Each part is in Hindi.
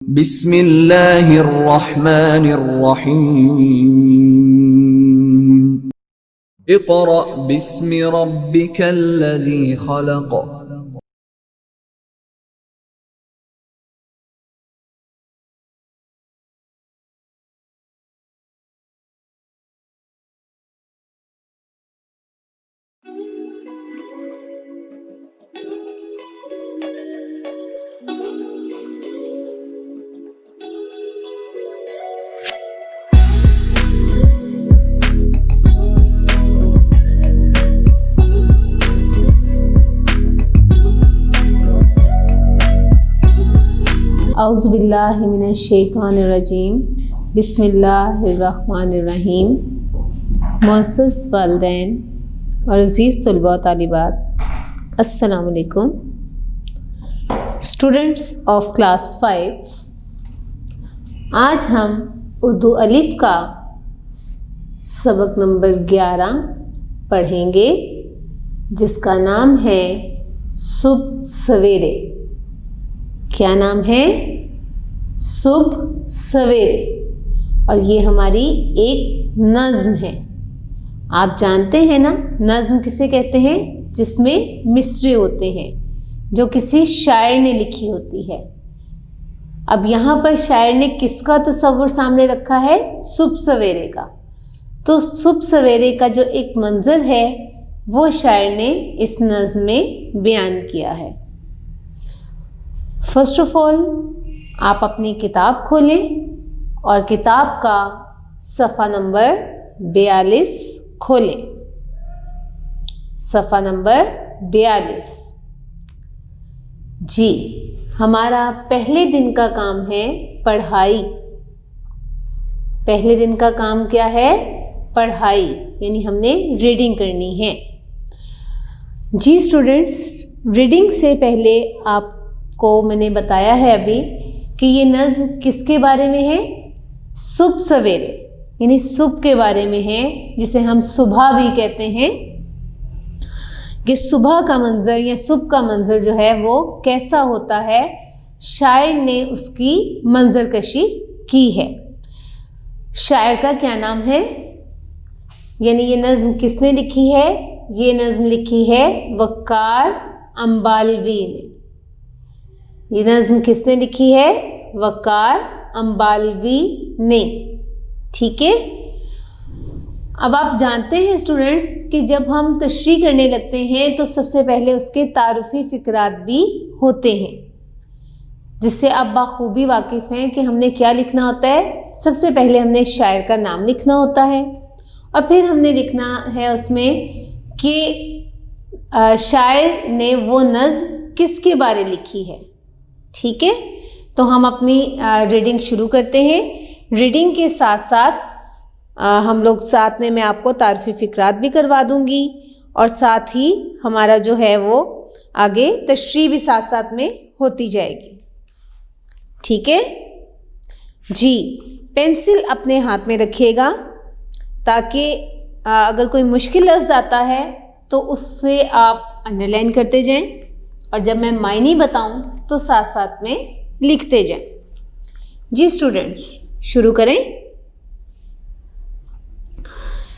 बिस्मिल्लाहिर्रहमानिर्रहीम। इक़रा बिस्मि रब्बिकल्लज़ी खलक़। औज़ुबिल्लाहि मिनश्शैतानिर्रजीम। बिस्मिल्लाहिर्रहमानिर्रहीम। मुअस्सिस वालिदैन और अज़ीज़ तलबा तालिबात, अस्सलाम वालेकुम। स्टूडेंट्स ऑफ क्लास 5, आज हम उर्दू अलिफ का सबक नंबर 11 पढ़ेंगे, जिसका नाम है सुबह सवेरे। क्या नाम है? सुबह सवेरे। और ये हमारी एक नज़्म है। आप जानते हैं ना, नज़्म किसे कहते हैं? जिसमें मिसरे होते हैं, जो किसी शायर ने लिखी होती है। अब यहाँ पर शायर ने किसका तस्वुर सामने रखा है? सुबह सवेरे का। तो सुबह सवेरे का जो एक मंजर है, वो शायर ने इस नज़्म में बयान किया है। फर्स्ट ऑफ ऑल, आप अपनी किताब खोलें और किताब का सफ़ा नंबर 42 खोलें। सफ़ा नंबर 42। जी, हमारा पहले दिन का काम है पढ़ाई। पहले दिन का काम क्या है? पढ़ाई, यानी हमने रीडिंग करनी है। जी स्टूडेंट्स, रीडिंग से पहले आपको मैंने बताया है अभी कि ये नज़्म किसके बारे में है? सुबह सवेरे, यानी सुबह के बारे में है, जिसे हम सुबह भी कहते हैं। कि सुबह का मंज़र या सुबह का मंज़र जो है वो कैसा होता है, शायर ने उसकी मंज़रकशी की है। शायर का क्या नाम है? यानी ये नज़्म किसने लिखी है? ये नज़्म लिखी है वक़ार अंबालवी ने। ये नज़्म किसने लिखी है? वक़ार अंबालवी ने। ठीक है। अब आप जानते हैं स्टूडेंट्स कि जब हम तशरीह करने लगते हैं तो सबसे पहले उसके तारुफ़ी फ़िक़रात भी होते हैं, जिससे आप बाखूबी वाकिफ़ हैं कि हमने क्या लिखना होता है। सबसे पहले हमने शायर का नाम लिखना होता है और फिर हमने लिखना है उसमें कि शायर ने वो नज़्म किसके बारे लिखी है। ठीक है, तो हम अपनी रीडिंग शुरू करते हैं। रीडिंग के साथ साथ हम लोग साथ में मैं आपको तारीफ़ी फ़िक़रात भी करवा दूंगी और साथ ही हमारा जो है वो आगे तशरीह भी साथ साथ में होती जाएगी। ठीक है जी। पेंसिल अपने हाथ में रखिएगा ताकि अगर कोई मुश्किल लफ्ज़ आता है तो उससे आप अंडरलाइन करते जाएं और जब मैं मायने बताऊं तो साथ साथ में लिखते जाएं। जी स्टूडेंट्स, शुरू करें।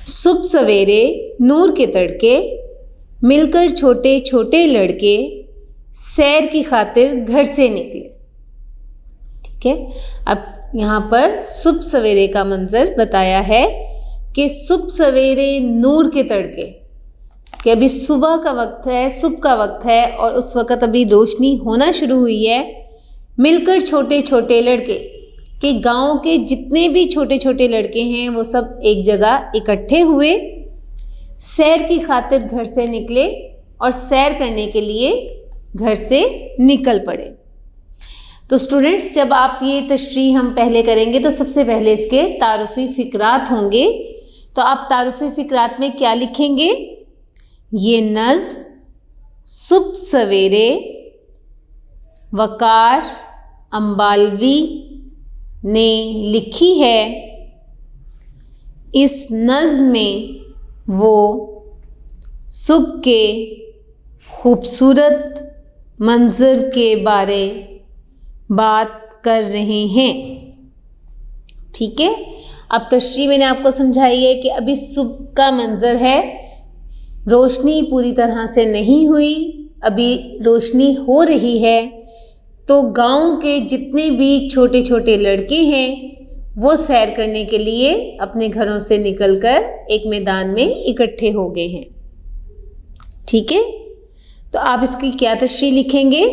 सुबह सवेरे नूर के तड़के, मिलकर छोटे छोटे लड़के, सैर की खातिर घर से निकले। ठीक है, अब यहाँ पर सुबह सवेरे का मंजर बताया है कि सुबह सवेरे नूर के तड़के, कि अभी सुबह का वक्त है, सुबह का वक्त है और उस वक़्त अभी रोशनी होना शुरू हुई है। मिलकर छोटे छोटे लड़के, कि गांव के जितने भी छोटे छोटे लड़के हैं वो सब एक जगह इकट्ठे हुए, सैर की खातिर घर से निकले और सैर करने के लिए घर से निकल पड़े। तो स्टूडेंट्स, जब आप ये तशरीह हम पहले करेंगे तो सबसे पहले इसके तारुफ़ी फ़िक़रात होंगे। तो आप तारुफ़ी फ़िक़रात में क्या लिखेंगे? ये नज़्म सुबह सवेरे वक़ार अंबालवी ने लिखी है। इस नज़्म में वो सुबह के खूबसूरत मंज़र के बारे बात कर रहे हैं। ठीक है, अब तशरीह मैंने आपको समझाई है कि अभी सुबह का मंजर है, रोशनी पूरी तरह से नहीं हुई, अभी रोशनी हो रही है। तो गांव के जितने भी छोटे छोटे लड़के हैं वो सैर करने के लिए अपने घरों से निकलकर एक मैदान में इकट्ठे हो गए हैं। ठीक है, तो आप इसकी क्या तशरीह लिखेंगे?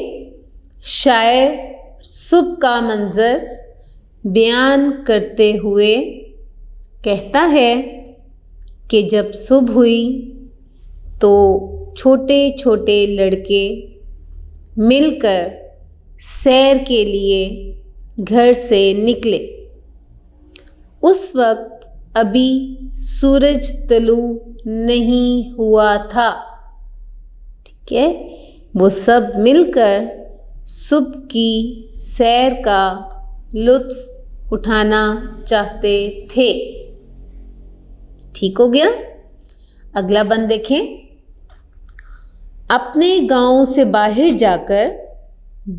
शायर सुबह का मंजर बयान करते हुए कहता है कि जब सुबह हुई तो छोटे छोटे लड़के मिलकर सैर के लिए घर से निकले। उस वक्त अभी सूरज तलू नहीं हुआ था। ठीक है, वो सब मिलकर सुबह की सैर का लुत्फ उठाना चाहते थे। ठीक हो गया। अगला बंद देखें। अपने गांव से बाहर जाकर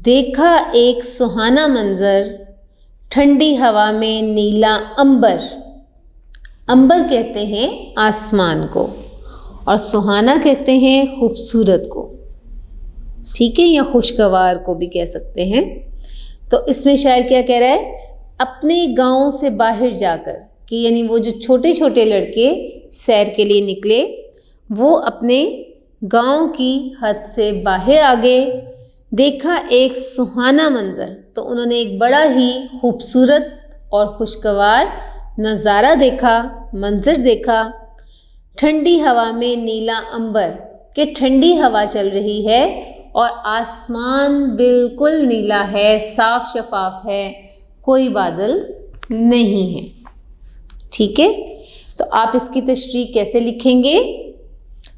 देखा एक सुहाना मंजर, ठंडी हवा में नीला अंबर। अंबर कहते हैं आसमान को और सुहाना कहते हैं खूबसूरत को। ठीक है, या खुशगवार को भी कह सकते हैं। तो इसमें शायर क्या कह रहा है? अपने गांव से बाहर जाकर, कि यानी वो जो छोटे छोटे लड़के सैर के लिए निकले वो अपने गांव की हद से बाहर आ गए। देखा एक सुहाना मंजर, तो उन्होंने एक बड़ा ही खूबसूरत और खुशगवार नज़ारा देखा, मंजर देखा। ठंडी हवा में नीला अंबर, कि ठंडी हवा चल रही है और आसमान बिल्कुल नीला है, साफ शफाफ है, कोई बादल नहीं है। ठीक है, तो आप इसकी तशरीह कैसे लिखेंगे?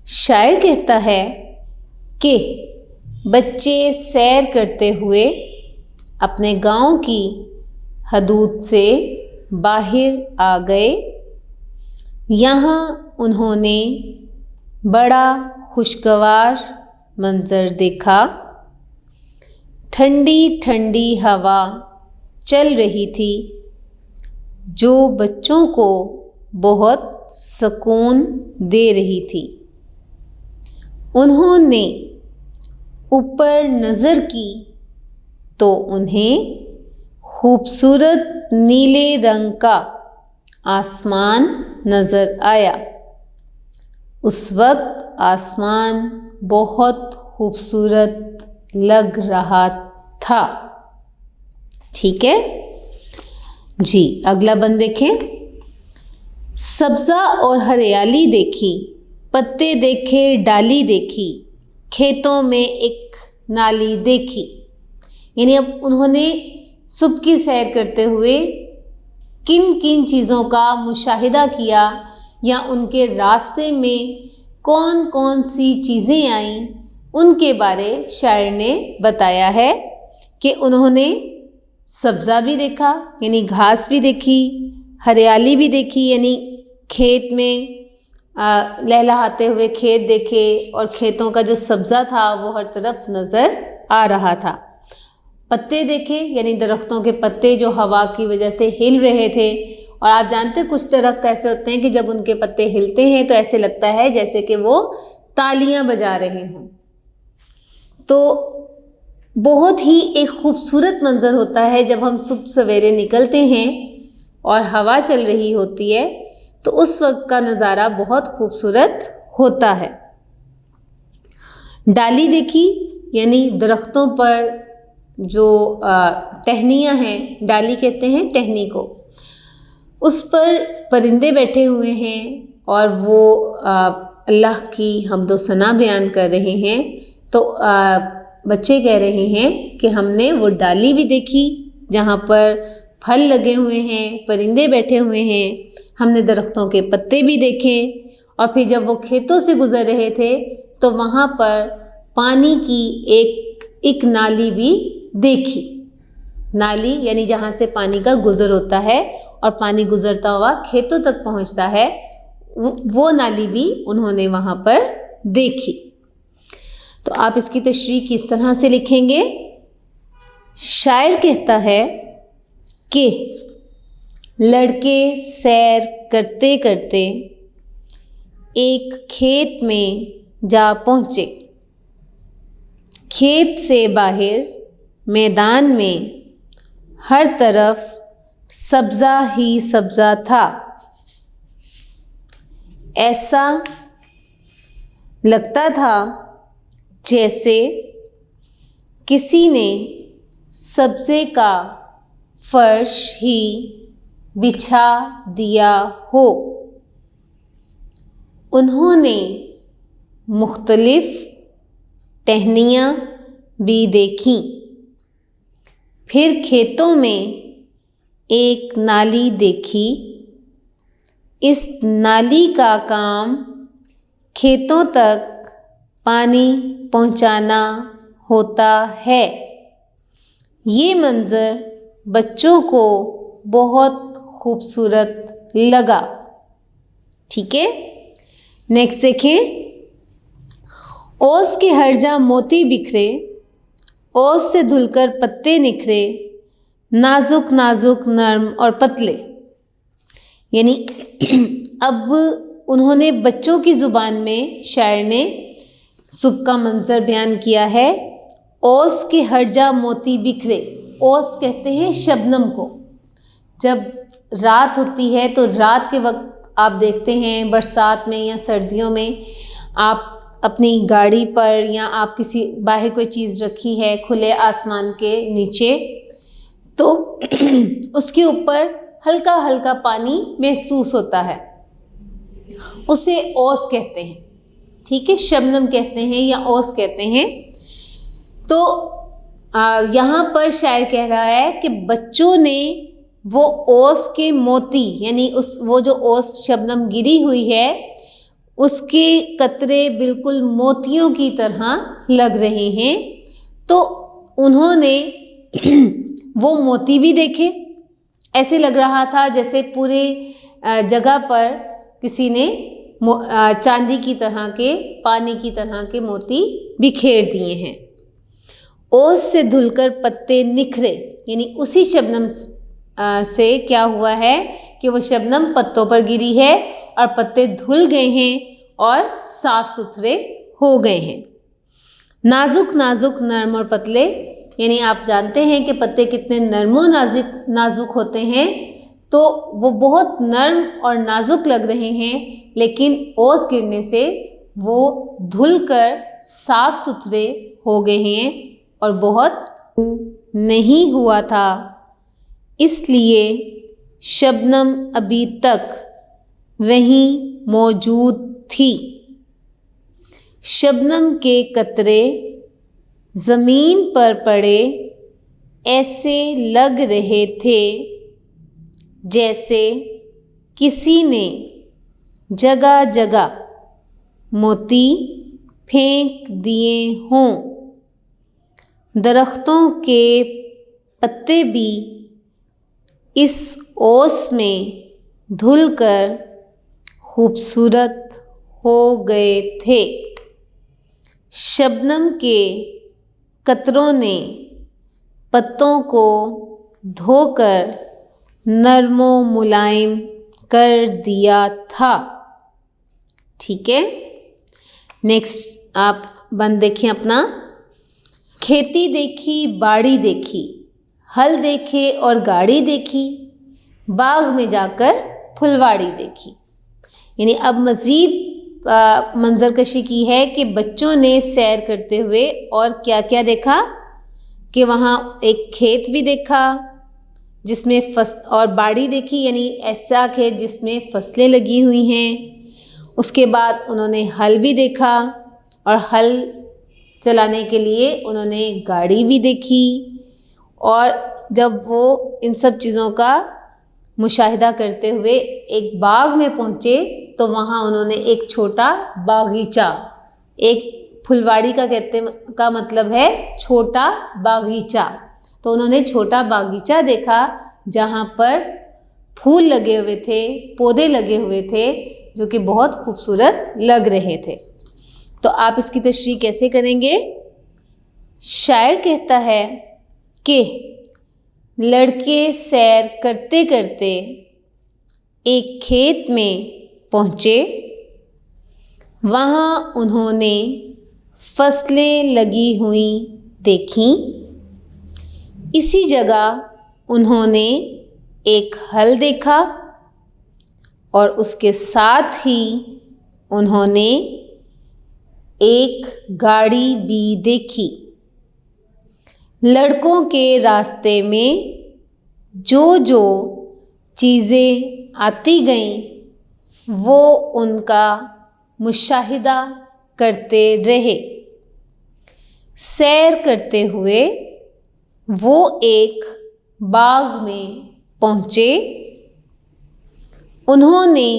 शायर कहता है कि बच्चे सैर करते हुए अपने गांव की हदूद से बाहर आ गए। यहाँ उन्होंने बड़ा खुशगवार मंजर देखा। ठंडी ठंडी हवा चल रही थी जो बच्चों को बहुत सुकून दे रही थी। उन्होंने ऊपर नज़र की तो उन्हें खूबसूरत नीले रंग का आसमान नज़र आया। उस वक्त आसमान बहुत खूबसूरत लग रहा था। ठीक है जी, अगला बंद देखें। सब्ज़ा और हरियाली देखी, पत्ते देखे, डाली देखी, खेतों में एक नाली देखी। यानी अब उन्होंने सुबह की सैर करते हुए किन किन चीज़ों का मुशाहिदा किया या उनके रास्ते में कौन कौन सी चीज़ें आईं, उनके बारे शायर ने बताया है कि उन्होंने सब्ज़ा भी देखा यानी घास भी देखी, हरियाली भी देखी यानी खेत में लहलहाते हुए खेत देखे और खेतों का जो सब्ज़ा था वो हर तरफ नज़र आ रहा था। पत्ते देखे यानी दरख्तों के पत्ते जो हवा की वजह से हिल रहे थे। और आप जानते हैं कुछ दरख्त ऐसे होते हैं कि जब उनके पत्ते हिलते हैं तो ऐसे लगता है जैसे कि वो तालियां बजा रहे हों। तो बहुत ही एक खूबसूरत मंजर होता है जब हम सुबह सवेरे निकलते हैं और हवा चल रही होती है तो उस वक्त का नज़ारा बहुत खूबसूरत होता है। डाली देखी यानी दरख्तों पर जो टहनियाँ हैं, डाली कहते हैं टहनी को, उस पर परिंदे बैठे हुए हैं और वो अल्लाह की हम्दो सना बयान कर रहे हैं। तो बच्चे कह रहे हैं कि हमने वो डाली भी देखी जहाँ पर फल लगे हुए हैं, परिंदे बैठे हुए हैं, हमने दरख्तों के पत्ते भी देखे और फिर जब वो खेतों से गुज़र रहे थे तो वहाँ पर पानी की एक नाली भी देखी। नाली यानी जहाँ से पानी का गुज़र होता है और पानी गुज़रता हुआ खेतों तक पहुँचता है, वो नाली भी उन्होंने वहाँ पर देखी। तो आप इसकी तशरीह किस तरह से लिखेंगे? शायर कहता है कि लड़के सैर करते करते एक खेत में जा पहुँचे। खेत से बाहर मैदान में हर तरफ सब्ज़ा ही सब्ज़ा था। ऐसा लगता था जैसे किसी ने सब्ज़े का फर्श ही बिछा दिया हो। उन्होंने मुख्तलिफ टहनियाँ भी देखीं। फिर खेतों में एक नाली देखी। इस नाली का काम खेतों तक पानी पहुंचाना होता है। ये मंज़र बच्चों को बहुत खूबसूरत लगा। ठीक है, नेक्स्ट देखें। ओस के हर जा मोती बिखरे, ओस से धुलकर पत्ते निखरे, नाजुक नाजुक नर्म और पतले। यानी अब उन्होंने बच्चों की ज़ुबान में शायर ने सुबह का मंजर बयान किया है। ओस के हर जा मोती बिखरे, ओस कहते हैं शबनम को। जब रात होती है तो रात के वक्त आप देखते हैं बरसात में या सर्दियों में आप अपनी गाड़ी पर या आप किसी बाहर कोई चीज़ रखी है खुले आसमान के नीचे, तो उसके ऊपर हल्का हल्का पानी महसूस होता है, उसे ओस कहते हैं। ठीक है, शबनम कहते हैं या ओस कहते हैं। तो यहाँ पर शायर कह रहा है कि बच्चों ने वो ओस के मोती यानी वो जो ओस शबनम गिरी हुई है उसके कतरे बिल्कुल मोतियों की तरह लग रहे हैं। तो उन्होंने वो मोती भी देखे। ऐसे लग रहा था जैसे पूरे जगह पर किसी ने चांदी की तरह के, पानी की तरह के मोती बिखेर दिए हैं। ओस से धुलकर पत्ते निखरे, यानी उसी शबनम से क्या हुआ है कि वो शबनम पत्तों पर गिरी है और पत्ते धुल गए हैं और साफ सुथरे हो गए हैं। नाजुक नाजुक नर्म और पतले, यानी आप जानते हैं कि पत्ते कितने नर्मो नाजुक होते हैं, तो वो बहुत नर्म और नाजुक लग रहे हैं, लेकिन ओस गिरने से वो धुलकर साफ सुथरे हो गए हैं और बहुत नहीं हुआ था, इसलिए शबनम अभी तक वहीं मौजूद थी। शबनम के कतरे ज़मीन पर पड़े ऐसे लग रहे थे जैसे किसी ने जगह जगह मोती फेंक दिए हों। दरख्तों के पत्ते भी इस ओस में धुलकर खूबसूरत हो गए थे। शबनम के कतरों ने पत्तों को धोकर नर्मो मुलायम कर दिया था। ठीक है, नेक्स्ट आप बंद देखें अपना। खेती देखी बाड़ी देखी, हल देखे और गाड़ी देखी, बाग में जाकर फुलवाड़ी देखी। यानी अब मज़ीद मंजरकशी की है कि बच्चों ने सैर करते हुए और क्या क्या देखा कि वहाँ एक खेत भी देखा जिसमें और बाड़ी देखी, यानी ऐसा खेत जिसमें फसलें लगी हुई हैं। उसके बाद उन्होंने हल भी देखा और हल चलाने के लिए उन्होंने गाड़ी भी देखी। और जब वो इन सब चीज़ों का मुशाहिदा करते हुए एक बाग में पहुँचे तो वहाँ उन्होंने एक छोटा बागीचा, एक फुलवाड़ी का मतलब है छोटा बागीचा, तो उन्होंने छोटा बागीचा देखा जहाँ पर फूल लगे हुए थे, पौधे लगे हुए थे जो कि बहुत खूबसूरत लग रहे थे। तो आप इसकी तशरीह कैसे करेंगे? शायर कहता है कि लड़के सैर करते करते एक खेत में पहुँचे। वहाँ उन्होंने फसलें लगी हुई देखीं। इसी जगह उन्होंने एक हल देखा और उसके साथ ही उन्होंने एक गाड़ी भी देखी। लड़कों के रास्ते में जो जो चीज़ें आती गईं वो उनका मुशाहिदा करते रहे। सैर करते हुए वो एक बाग में पहुँचे। उन्होंने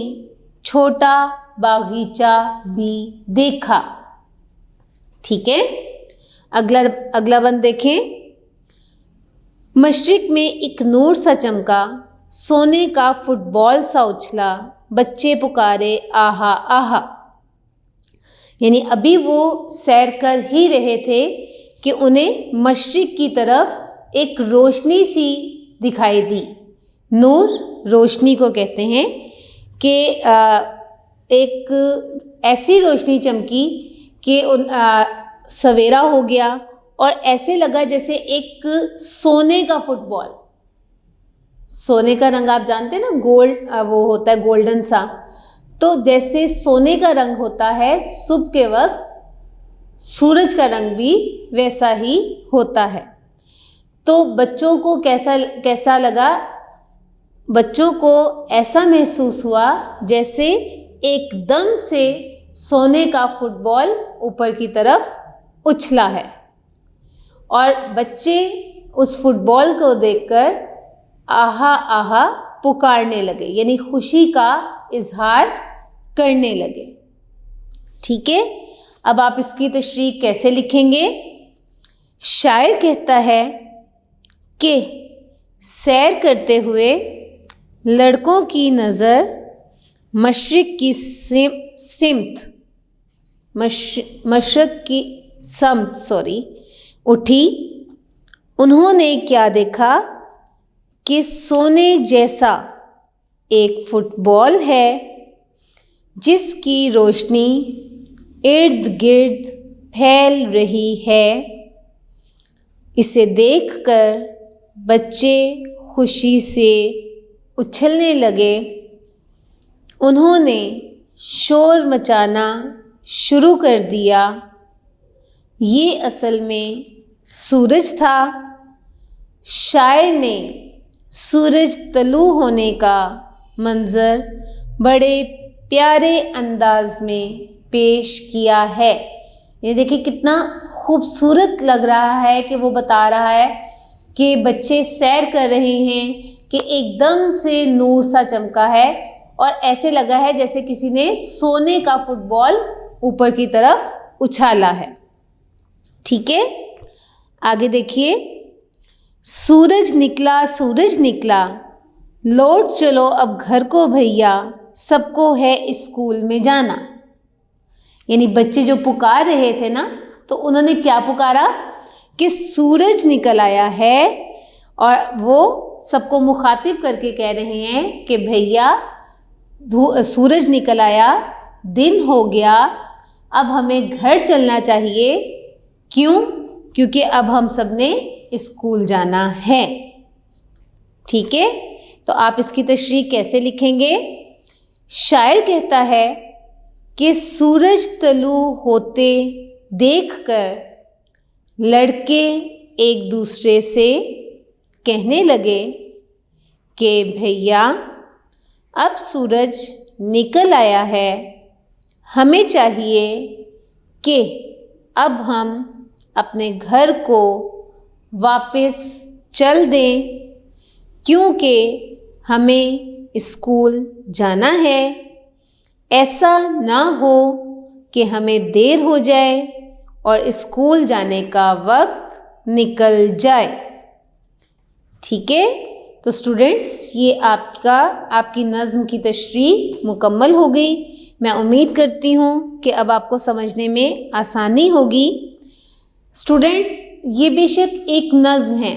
छोटा बागीचा भी देखा। ठीक है, अगला बंद देखें। मशरिक में एक नूर सा चमका, सोने का फुटबॉल सा उछला, बच्चे पुकारे आहा आहा। यानी अभी वो सैर कर ही रहे थे कि उन्हें मशरिक की तरफ एक रोशनी सी दिखाई दी। नूर रोशनी को कहते हैं कि एक ऐसी रोशनी चमकी कि सवेरा हो गया और ऐसे लगा जैसे एक सोने का फुटबॉल। सोने का रंग आप जानते हैं ना, गोल्ड वो होता है गोल्डन सा। तो जैसे सोने का रंग होता है सुबह के वक्त, सूरज का रंग भी वैसा ही होता है। तो बच्चों को कैसा लगा? बच्चों को ऐसा महसूस हुआ जैसे एकदम से सोने का फुटबॉल ऊपर की तरफ उछला है। और बच्चे उस फुटबॉल को देखकर आहा आहा पुकारने लगे, यानी खुशी का इजहार करने लगे। ठीक है, अब आप इसकी तशरीह कैसे लिखेंगे? शायर कहता है कि सैर करते हुए लड़कों की नज़र मशरिक की समत उठी। उन्होंने क्या देखा कि सोने जैसा एक फुटबॉल है जिसकी रोशनी इर्द गिर्द फैल रही है। इसे देखकर बच्चे खुशी से उछलने लगे। उन्होंने शोर मचाना शुरू कर दिया। ये असल में सूरज था। शायर ने सूरज तलू होने का मंज़र बड़े प्यारे अंदाज में पेश किया है। ये देखिए कितना खूबसूरत लग रहा है कि वो बता रहा है कि बच्चे सैर कर रहे हैं कि एकदम से नूर सा चमका है और ऐसे लगा है जैसे किसी ने सोने का फुटबॉल ऊपर की तरफ उछाला है। ठीक है, आगे देखिए। सूरज निकला, लौट चलो अब घर को भैया, सबको है स्कूल में जाना। यानी बच्चे जो पुकार रहे थे ना, तो उन्होंने क्या पुकारा कि सूरज निकल आया है, और वो सबको मुखातिब करके कह रहे हैं कि भैया सूरज निकल आया, दिन हो गया, अब हमें घर चलना चाहिए। क्यों? क्योंकि अब हम सब ने स्कूल जाना है। ठीक है, तो आप इसकी तशरीह कैसे लिखेंगे? शायर कहता है कि सूरज तलू होते देखकर लड़के एक दूसरे से कहने लगे कि भैया अब सूरज निकल आया है, हमें चाहिए कि अब हम अपने घर को वापस चल दें, क्योंकि हमें स्कूल जाना है। ऐसा ना हो कि हमें देर हो जाए और स्कूल जाने का वक्त निकल जाए। ठीक है, तो स्टूडेंट्स, ये आपकी नज़्म की तशरीह मुकम्मल हो गई। मैं उम्मीद करती हूँ कि अब आपको समझने में आसानी होगी। स्टूडेंट्स, ये बेशक एक नज़्म है,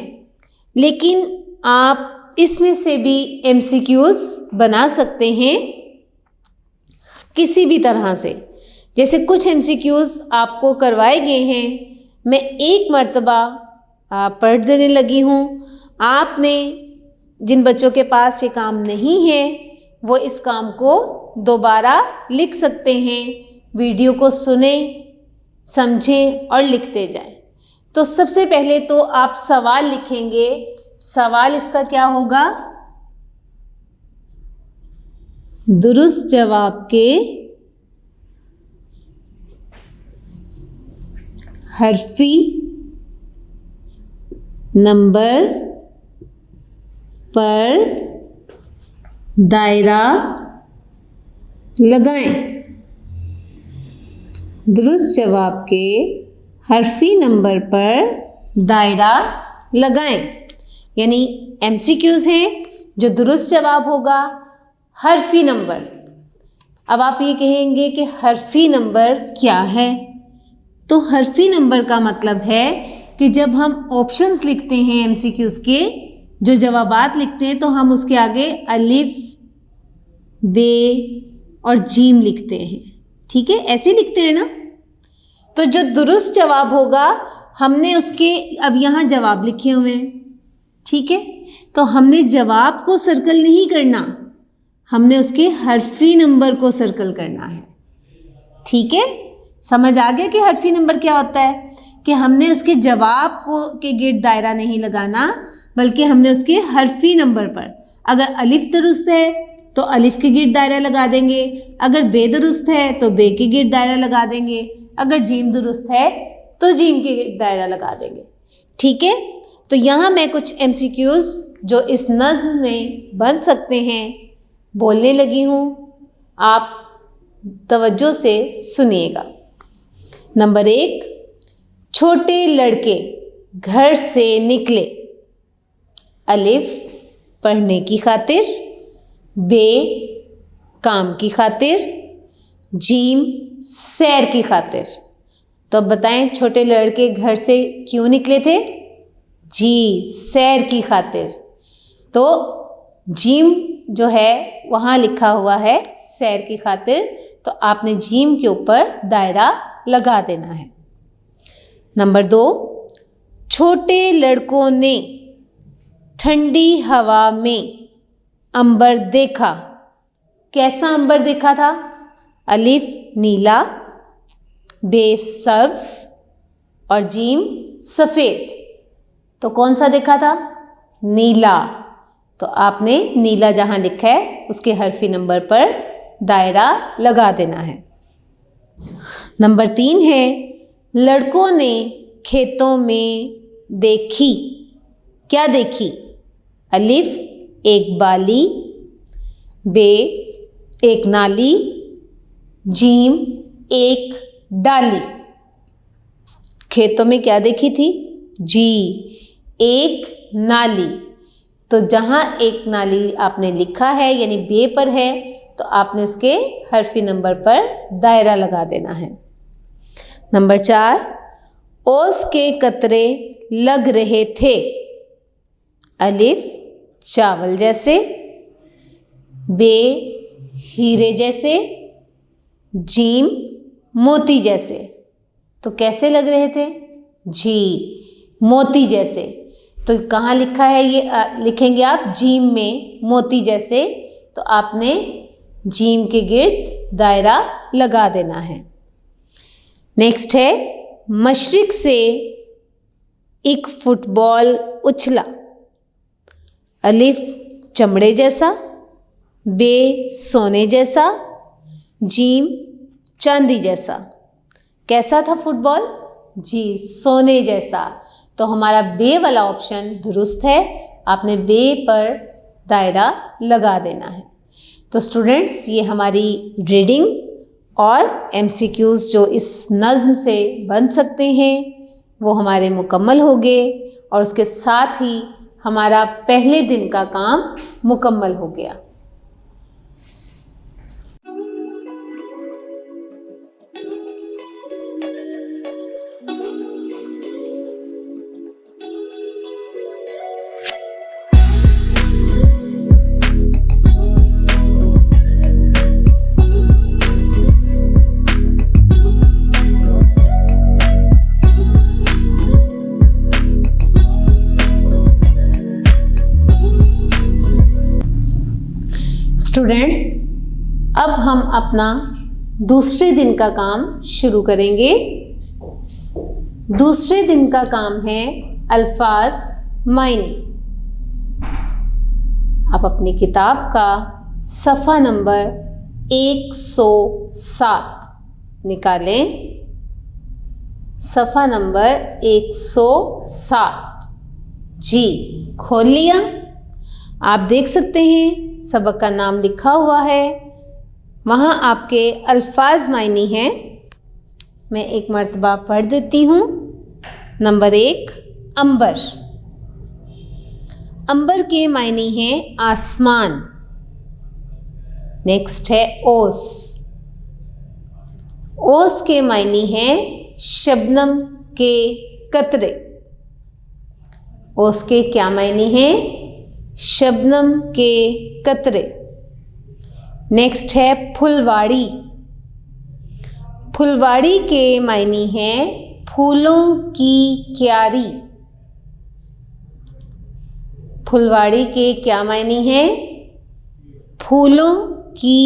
लेकिन आप इसमें से भी MCQs बना सकते हैं किसी भी तरह से। जैसे कुछ MCQs आपको करवाए गए हैं, मैं एक मर्तबा पढ़ देने लगी हूँ। आपने जिन बच्चों के पास ये काम नहीं है वो इस काम को दोबारा लिख सकते हैं। वीडियो को सुने, समझें और लिखते जाएं। तो सबसे पहले तो आप सवाल लिखेंगे। सवाल इसका क्या होगा? दुरुस्त जवाब के हरफी नंबर पर दायरा लगाएं। दुरुस्त जवाब के हरफी नंबर पर दायरा लगाएं। यानी MCQs हैं जो दुरुस्त जवाब होगा हरफी नंबर। अब आप ये कहेंगे कि हरफी नंबर क्या है? तो हरफी नंबर का मतलब है कि जब हम ऑप्शंस लिखते हैं MCQs के, जो जवाबात लिखते हैं, तो हम उसके आगे अलिफ, बे और जीम लिखते हैं। ठीक है, ऐसे लिखते हैं ना। तो जो दुरुस्त जवाब होगा हमने उसके, अब यहाँ जवाब लिखे हुए हैं, ठीक है, तो हमने जवाब को सर्कल नहीं करना, हमने उसके हरफी नंबर को सर्कल करना है। ठीक है, समझ आ गया कि हरफी नंबर क्या होता है? कि हमने उसके जवाब को के गिर्द दायरा नहीं लगाना, बल्कि हमने उसके हरफी नंबर पर, अगर अलिफ दुरुस्त है तो अलिफ के गिर्द दायरा लगा देंगे, अगर बे दुरुस्त है तो बे के गिर्द दायरा लगा देंगे, अगर जीम दुरुस्त है तो जीम के गिर्द दायरा लगा देंगे। ठीक है, तो यहाँ मैं कुछ MCQs जो इस नज़्म में बन सकते हैं बोलने लगी हूँ, आप तवज्जो से सुनिएगा। नंबर 1, छोटे लड़के घर से निकले। अलिफ पढ़ने की खातिर, बे काम की खातिर, जीम सैर की खातिर। तो अब बताएं छोटे लड़के घर से क्यों निकले थे? जी, सैर की खातिर। तो जीम जो है वहाँ लिखा हुआ है सैर की खातिर, तो आपने जीम के ऊपर दायरा लगा देना है। नंबर 2, छोटे लड़कों ने ठंडी हवा में अंबर देखा। कैसा अंबर देखा था? अलिफ नीला, बे सब्ज और जीम सफ़ेद। तो कौन सा देखा था? नीला। तो आपने नीला जहाँ लिखा है उसके हरफी नंबर पर दायरा लगा देना है। नंबर 3 है, लड़कों ने खेतों में देखी। क्या देखी? अलिफ एक बाली, बे एक नाली, जीम एक डाली। खेतों में क्या देखी थी? जी, एक नाली। तो जहाँ एक नाली आपने लिखा है यानी बे पर है, तो आपने उसके हरफी नंबर पर दायरा लगा देना है। नंबर 4, ओस के कतरे लग रहे थे। अलिफ चावल जैसे, बे हीरे जैसे, जीम मोती जैसे। तो कैसे लग रहे थे? जी, मोती जैसे। तो कहाँ लिखा है ये? लिखेंगे आप जीम में मोती जैसे, तो आपने जीम के गिर्द दायरा लगा देना है। नेक्स्ट है, मशरिक से एक फुटबॉल उछला। अलिफ चमड़े जैसा, बे सोने जैसा, जीम चांदी जैसा। कैसा था फुटबॉल? जी, सोने जैसा। तो हमारा बे वाला ऑप्शन दुरुस्त है, आपने बे पर दायरा लगा देना है। तो स्टूडेंट्स, ये हमारी रीडिंग और MCQs जो इस नज़्म से बन सकते हैं वो हमारे मुकम्मल हो गए, और उसके साथ ही हमारा पहले दिन का काम मुकम्मल हो गया। स्टूडेंट्स, अब हम अपना दूसरे दिन का काम शुरू करेंगे। दूसरे दिन का काम है अल्फाज मायने। आप अपनी किताब का सफ़ा नंबर 107 निकालें। सफ़ा नंबर 107 जी खोल लिया। आप देख सकते हैं सबक का नाम लिखा हुआ है, वहाँ आपके अल्फाज मायने हैं। मैं एक मर्तबा पढ़ देती हूँ। नंबर 1 अंबर। अंबर के मायने हैं आसमान। नेक्स्ट है ओस। ओस के मायने हैं शबनम के कतरे। ओस के क्या मायने हैं? शबनम के कतरे। नेक्स्ट है फुलवाड़ी। फुलवाड़ी के मायने हैं फूलों की क्यारी। फुलवाड़ी के क्या मायने हैं? फूलों की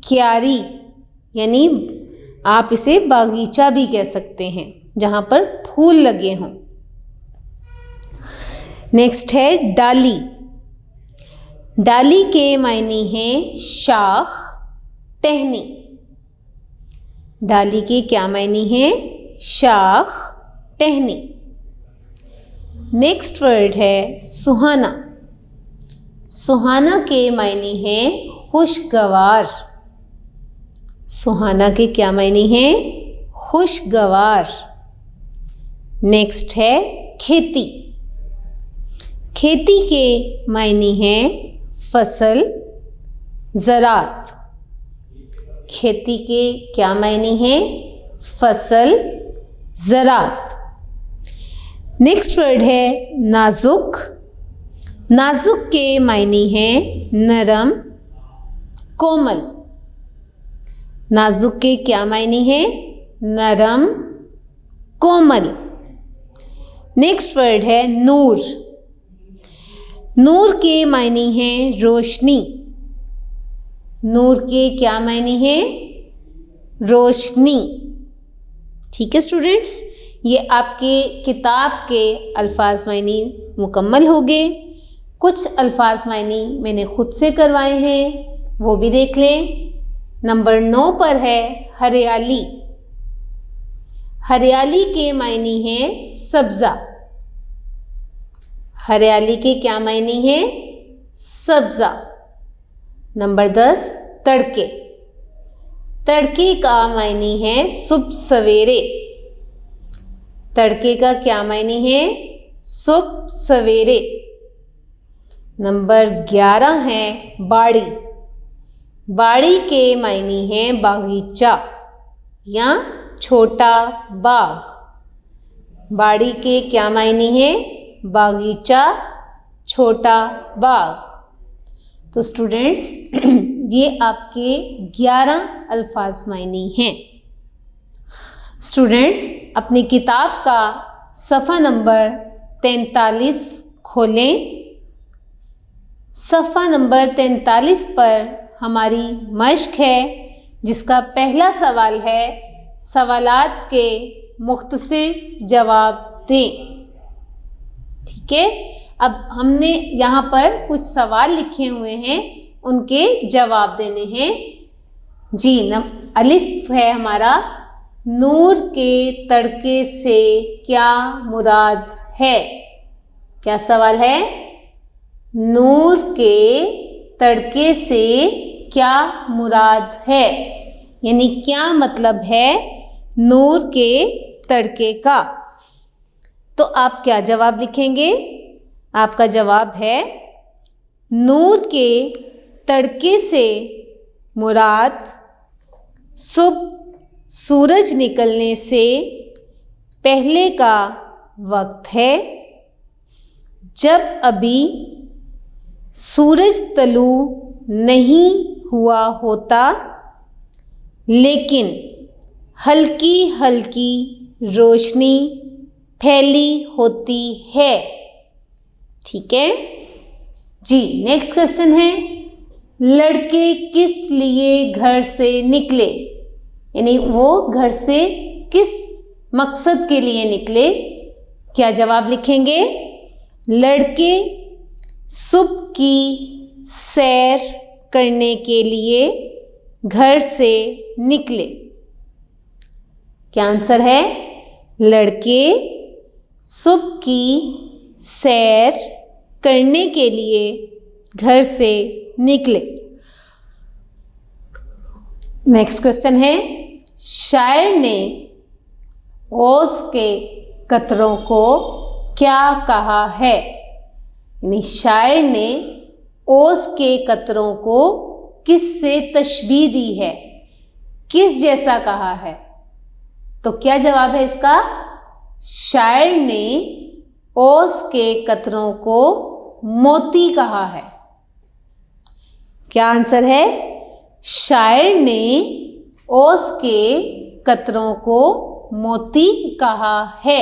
क्यारी, यानी आप इसे बागीचा भी कह सकते हैं जहाँ पर फूल लगे हों। नेक्स्ट है डाली। डाली के मायने हैं शाख, टहनी। डाली के क्या मायने हैं? शाख, टहनी। नेक्स्ट वर्ड है सुहाना। सुहाना के मायने हैं खुशगवार। सुहाना के क्या मायने हैं? खुशगवार। नेक्स्ट है खेती। खेती के मायने हैं फसल, ज़रात। खेती के क्या मायने हैं? फसल, ज़रात। नेक्स्ट वर्ड है नाजुक। नाजुक के मायने हैं नरम, कोमल। नाजुक के क्या मायने हैं? नरम, कोमल। नेक्स्ट वर्ड है नूर। नूर के मायने हैं रोशनी। नूर के क्या मायने हैं? रोशनी। ठीक है स्टूडेंट्स, ये आपके किताब के अल्फाज मायने मुकम्मल हो गए। कुछ अल्फाज मायने मैंने खुद से करवाए हैं, वो भी देख लें। नंबर 9 पर है हरियाली। हरियाली के मायने हैं सब्ज़ा। हरियाली के क्या मायने हैं? सब्ज़ा। नंबर 10 तड़के। तड़के का मायने है सुबह सवेरे। तड़के का क्या मायने है? सुबह सवेरे। नंबर 11 है बाड़ी। बाड़ी के मायने हैं बागीचा या छोटा बाग। बाड़ी के क्या मायने हैं? बागीचा, छोटा बाग। तो स्टूडेंट्स ये आपके 11 अल्फाज मायने हैं। स्टूडेंट्स अपनी किताब का सफ़ा नंबर 43 खोलें। सफ़ा नंबर 43 पर हमारी मश्क है, जिसका पहला सवाल है सवालात के मुख्तसर जवाब दें। ठीक है, अब हमने यहाँ पर कुछ सवाल लिखे हुए हैं, उनके जवाब देने हैं। जी अलिफ है हमारा, नूर के तड़के से क्या मुराद है? क्या सवाल है? नूर के तड़के से क्या मुराद है, यानी क्या मतलब है नूर के तड़के का। तो आप क्या जवाब लिखेंगे? आपका जवाब है नूर के तड़के से मुराद सुबह सूरज निकलने से पहले का वक्त है, जब अभी सूरज तलू नहीं हुआ होता, लेकिन हल्की हल्की रोशनी फैली होती है। ठीक है जी। नेक्स्ट क्वेश्चन है लड़के किस लिए घर से निकले, यानी वो घर से किस मकसद के लिए निकले। क्या जवाब लिखेंगे? लड़के सुबह की सैर करने के लिए घर से निकले। क्या आंसर है? लड़के सुबह की सैर करने के लिए घर से निकले। नेक्स्ट क्वेश्चन है, शायर ने ओस के कतरों को क्या कहा है, यानी शायर ने ओस के कतरों को किससे तशबीह दी है, किस जैसा कहा है। तो क्या जवाब है इसका? शायर ने ओस के कतरों को मोती कहा है। क्या आंसर है? शायर ने ओस के कतरों को मोती कहा है।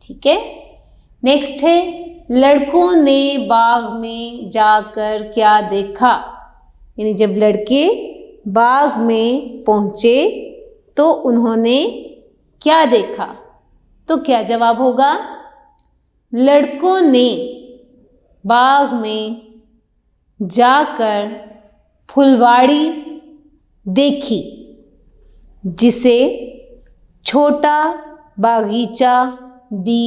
ठीक है। नेक्स्ट है, लड़कों ने बाग में जाकर क्या देखा, यानी जब लड़के बाग में पहुंचे तो उन्होंने क्या देखा। तो क्या जवाब होगा? लड़कों ने बाग में जाकर फुलवाड़ी देखी, जिसे छोटा बागीचा भी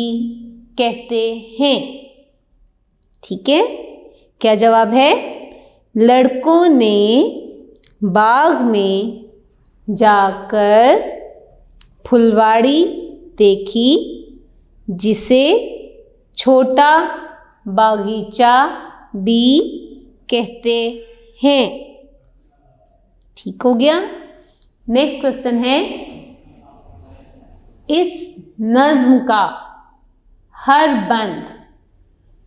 कहते हैं। ठीक है। क्या जवाब है? लड़कों ने बाग में जाकर फुलवाड़ी देखी, जिसे छोटा बागीचा भी कहते हैं। ठीक हो गया। नेक्स्ट क्वेश्चन है, इस नज्म का हर बंद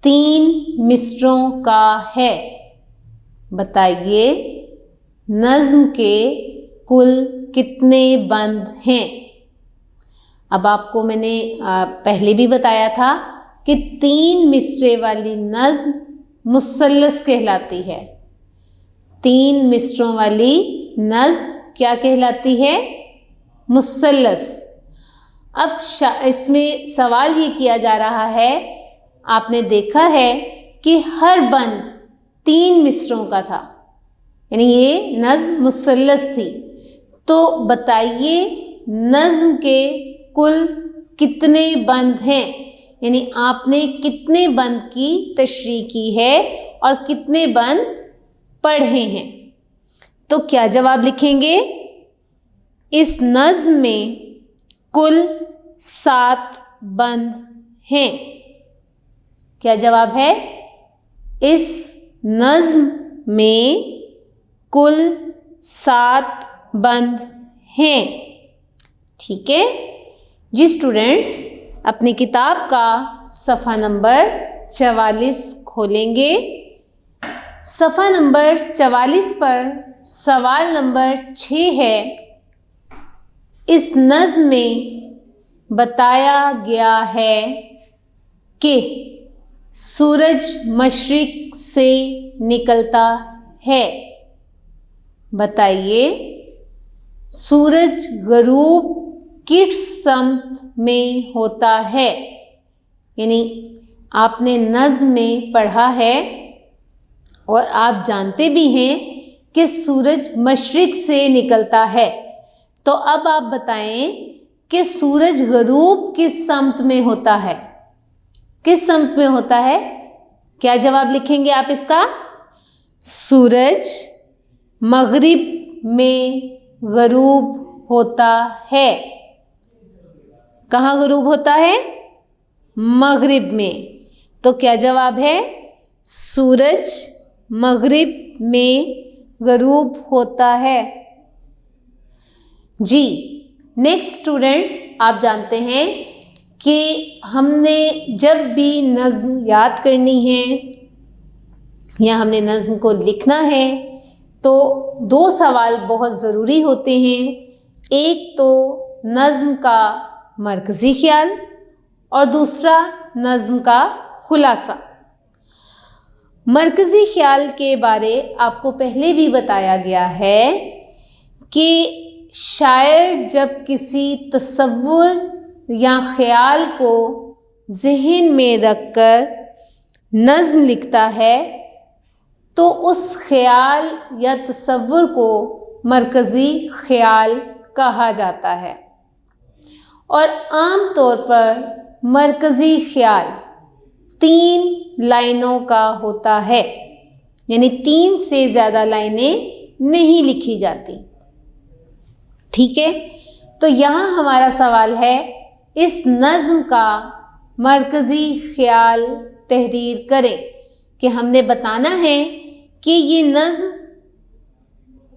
3 मिसरों का है। बताइए नज्म के कुल कितने बंद हैं। अब आपको मैंने पहले भी बताया था कि 3 मिसरे वाली नज्म मुसल्लस कहलाती है। 3 मिसरों वाली नज्म क्या कहलाती है? मुसल्लस। अब इसमें सवाल ये किया जा रहा है, आपने देखा है कि हर बंद 3 मिसरों का था, यानी ये नज्म मुसल्लस थी। तो बताइए नज्म के कुल कितने बंद हैं, यानी आपने कितने बंद की तशरीह की है और कितने बंद पढ़े हैं। तो क्या जवाब लिखेंगे? इस नज्म में कुल 7 बंद हैं। क्या जवाब है? इस नज्म में कुल 7 बंद हैं। ठीक है जी स्टूडेंट्स, अपनी किताब का सफ़ा नंबर 44 खोलेंगे। सफ़ा नंबर 44 पर सवाल नंबर 6 है। इस नज़्म में बताया गया है कि सूरज मशरिक से निकलता है। बताइए सूरज गरूब किस समत में होता है, यानी आपने नज़्म में पढ़ा है और आप जानते भी हैं कि सूरज मशरिक से निकलता है। तो अब आप बताएं कि सूरज गरूब किस समत में होता है, किस समत में होता है। क्या जवाब लिखेंगे आप इसका? सूरज मगरिब में गरूब होता है। कहाँ गरूब होता है? मगरिब में। तो क्या जवाब है? सूरज मगरिब में गरूब होता है। जी नेक्स्ट स्टूडेंट्स, आप जानते हैं कि हमने जब भी नज़्म याद करनी है या हमने नज़्म को लिखना है तो 2 सवाल बहुत ज़रूरी होते हैं। एक तो नज़्म का मरकज़ी ख्याल और दूसरा नज़्म का खुलासा। मरकज़ी ख़्याल के बारे आपको पहले भी बताया गया है कि शायर जब किसी तसव्वुर या ख़्याल को ज़हन में रखकर नज़्म लिखता है तो उस ख़्याल या तसव्वुर को मरकज़ी ख़्याल कहा जाता है। और आम तौर पर मरकज़ी ख़्याल 3 लाइनों का होता है, यानी 3 से ज़्यादा लाइनें नहीं लिखी जाती। ठीक है, तो यहाँ हमारा सवाल है, इस नज़्म का मरकज़ी ख़्याल तहरीर करें। कि हमने बताना है कि ये नज़्म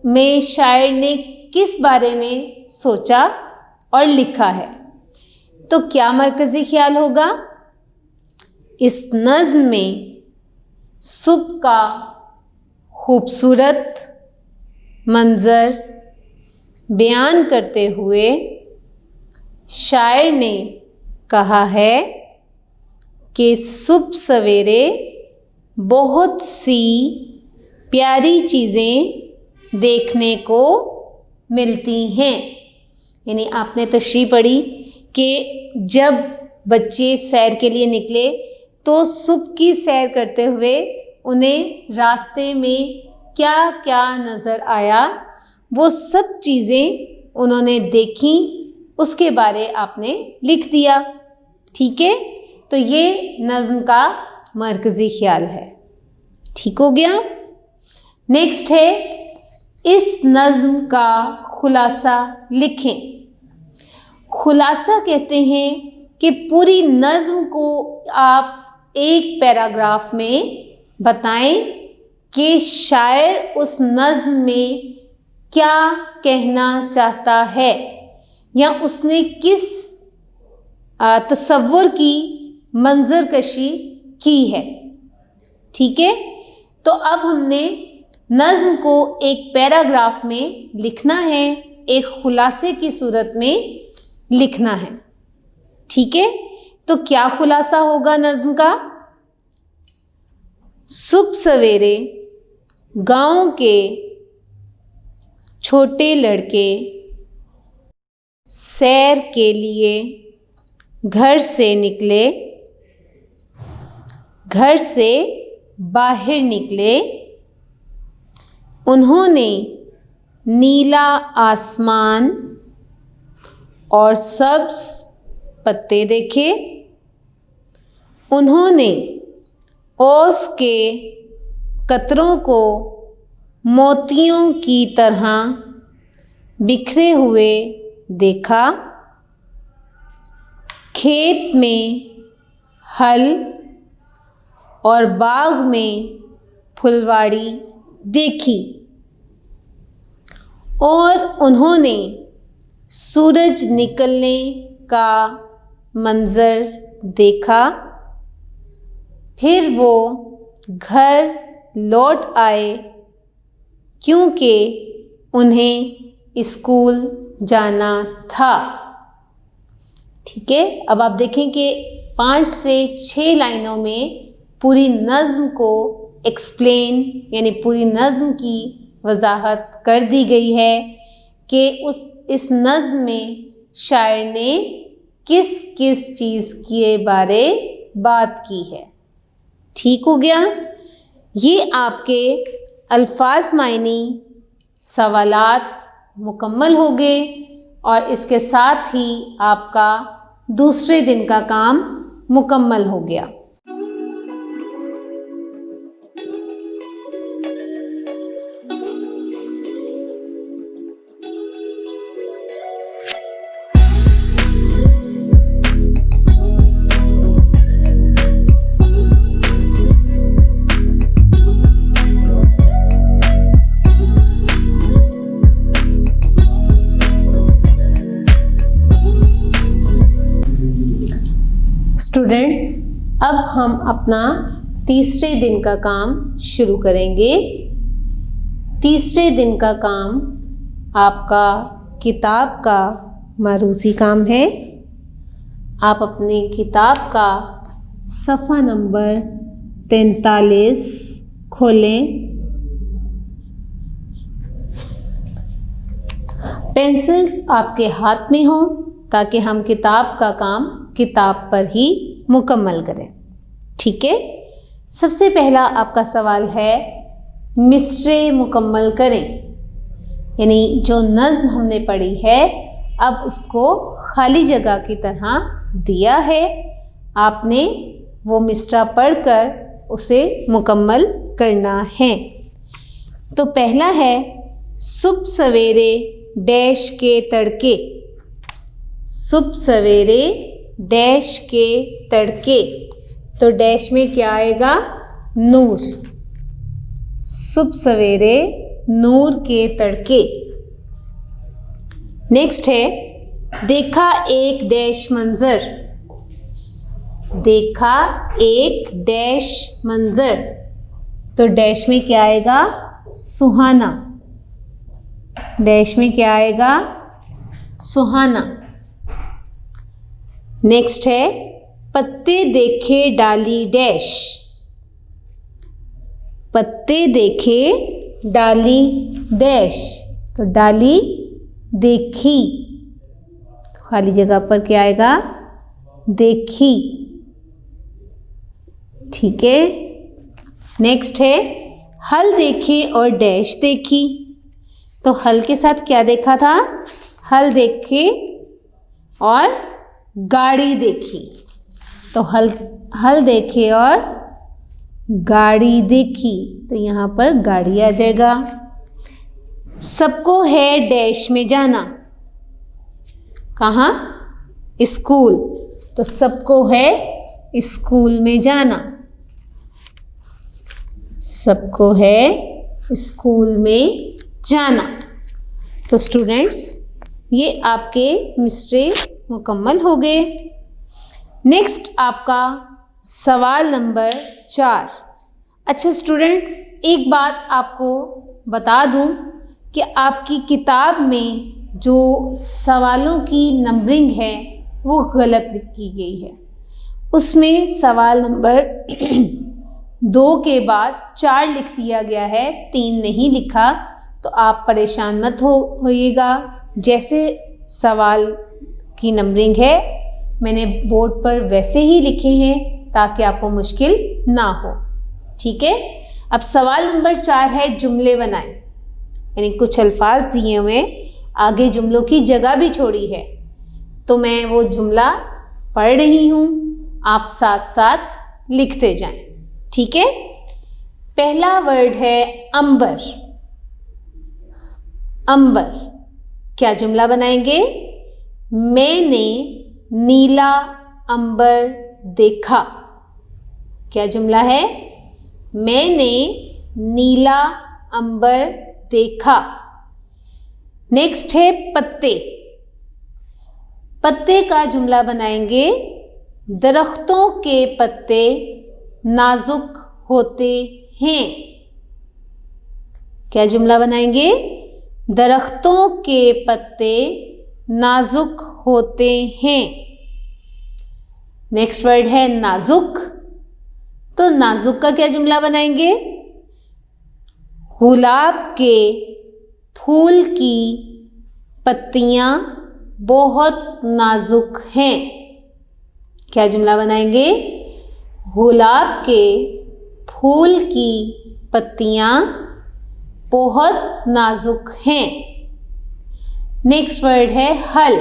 में शायर ने किस बारे में सोचा और लिखा है। तो क्या मरकज़ी ख़्याल होगा? इस नज़्म में सुबह का खूबसूरत मंज़र बयान करते हुए शायर ने कहा है कि सुबह सवेरे बहुत सी प्यारी चीज़ें देखने को मिलती हैं। यानी आपने तशरीह पढ़ी कि जब बच्चे सैर के लिए निकले तो सुबह की सैर करते हुए उन्हें रास्ते में क्या क्या नज़र आया, वो सब चीज़ें उन्होंने देखी, उसके बारे आपने लिख दिया। ठीक है, तो ये नज़्म का मरकज़ी ख़्याल है। ठीक हो गया। नेक्स्ट है, इस नज़्म का खुलासा लिखें। खुलासा कहते हैं कि पूरी नज़्म को आप एक पैराग्राफ में बताएं कि शायर उस नज़्म में क्या कहना चाहता है या उसने किस तसव्वुर की मंज़रकशी की है। ठीक है, तो अब हमने नज़्म को एक पैराग्राफ में लिखना है, एक खुलासे की सूरत में लिखना है। ठीक है, तो क्या खुलासा होगा नज़्म का? सुबह सवेरे गांव के छोटे लड़के सैर के लिए घर से निकले, घर से बाहर निकले। उन्होंने नीला आसमान और सब्ज़ पत्ते देखे। उन्होंने ओस के कतरों को मोतियों की तरह बिखरे हुए देखा। खेत में हल और बाग में फुलवाड़ी देखी और उन्होंने सूरज निकलने का मंज़र देखा। फिर वो घर लौट आए क्योंकि उन्हें स्कूल जाना था। ठीक है, अब आप देखें कि 5 से 6 लाइनों में पूरी नज़्म को एक्सप्लेन यानी पूरी नज़्म की वजाहत कर दी गई है कि इस नज़्म में शायर ने किस किस चीज़ के बारे बात की है। ठीक हो गया। ये आपके अल्फाज मायनी सवालात मुकम्मल हो गए और इसके साथ ही आपका दूसरे दिन का काम मुकम्मल हो गया। स्टूडेंट्स, अब हम अपना तीसरे दिन का काम शुरू करेंगे। तीसरे दिन का काम आपका किताब का मारूसी काम है। आप अपनी किताब का सफ़ा नंबर 43 खोलें। पेंसिल्स आपके हाथ में हो ताकि हम किताब का काम किताब पर ही मुकम्मल करें। ठीक है, सबसे पहला आपका सवाल है मिसरे मुकम्मल करें, यानी जो नज़्म हमने पढ़ी है अब उसको खाली जगह की तरह दिया है, आपने वो मिसरा पढ़कर उसे मुकम्मल करना है। तो पहला है सुबह सवेरे डैश के तड़के, सुबह सवेरे डैश के तड़के, तो डैश में क्या आएगा? नूर। सुबह सवेरे नूर के तड़के। नेक्स्ट है देखा एक डैश मंजर, देखा एक डैश मंजर, तो डैश में क्या आएगा? सुहाना। डैश में क्या आएगा? सुहाना। नेक्स्ट है पत्ते देखे डाली डैश, पत्ते देखे डाली डैश, तो डाली देखी, तो खाली जगह पर क्या आएगा? देखी। ठीक है, नेक्स्ट है हल देखे और डैश देखी, तो हल के साथ क्या देखा था? हल देखे और गाड़ी देखी, तो हल देखे और गाड़ी देखी, तो यहाँ पर गाड़ी आ जाएगा। सबको है डैश में जाना, कहाँ? स्कूल, तो सबको है स्कूल में जाना, सबको है स्कूल में जाना। तो स्टूडेंट्स ये आपके मिसरे मुकम्मल हो गए। नेक्स्ट आपका सवाल नंबर 4। अच्छा स्टूडेंट, एक बात आपको बता दूं कि आपकी किताब में जो सवालों की नंबरिंग है वो गलत की गई है। उसमें सवाल नंबर 2 के बाद 4 लिख दिया गया है, 3 नहीं लिखा, तो आप परेशान मत होइएगा। जैसे सवाल की नंबरिंग है मैंने बोर्ड पर वैसे ही लिखे हैं ताकि आपको मुश्किल ना हो। ठीक है, अब सवाल नंबर 4 है जुमले बनाएं, यानी कुछ अल्फाज दिए हुए, आगे जुमलों की जगह भी छोड़ी है, तो मैं वो जुमला पढ़ रही हूँ, आप साथ साथ लिखते जाएं। ठीक है, पहला वर्ड है अंबर। अंबर, क्या जुमला बनाएंगे? मैंने नीला अंबर देखा। क्या जुमला है? मैंने नीला अंबर देखा। नेक्स्ट है पत्ते। पत्ते का जुमला बनाएंगे दरख्तों के पत्ते नाजुक होते हैं। क्या जुमला बनाएंगे? दरख्तों के पत्ते नाजुक होते हैं। नेक्स्ट वर्ड है नाजुक, तो नाजुक का क्या जुमला बनाएंगे? गुलाब के फूल की पत्तियां बहुत नाजुक हैं। क्या जुमला बनाएंगे? गुलाब के फूल की पत्तियां बहुत नाजुक हैं। नेक्स्ट वर्ड है हल।